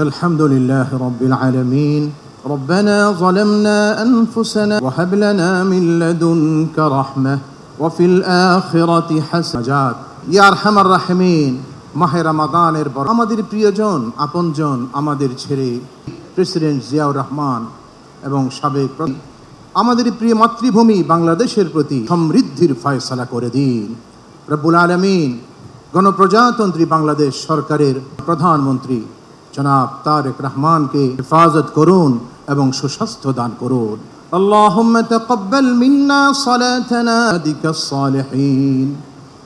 الحمد لله رب العالمين ربنا ظلمنا أنفسنا وهب لنا من لدنك رحمة وفي الآخرة حسنة يا أرحم الراحمين মাহে রমাদানের পর আমাদের প্রিয়জন আপনজন আমাদের ছেড়ে প্রেসিডেন্ট জিয়াউর রহমান এবং সাবেক আমাদের প্রিয় মাতৃভূমি বাংলাদেশের প্রতি সমৃদ্ধির ফয়সালা করে দিন। রব্বুল আলামিন গণপ্রজাতন্ত্রী বাংলাদেশ সরকারের প্রধানমন্ত্রী জনাব তারেক রহমানকে হেফাজত করুন এবং সুস্বাস্থ্য দান করুন। আল্লাহুম্মা তাকাব্বাল মিন্না সালাতানা বিকাস সালিহিন।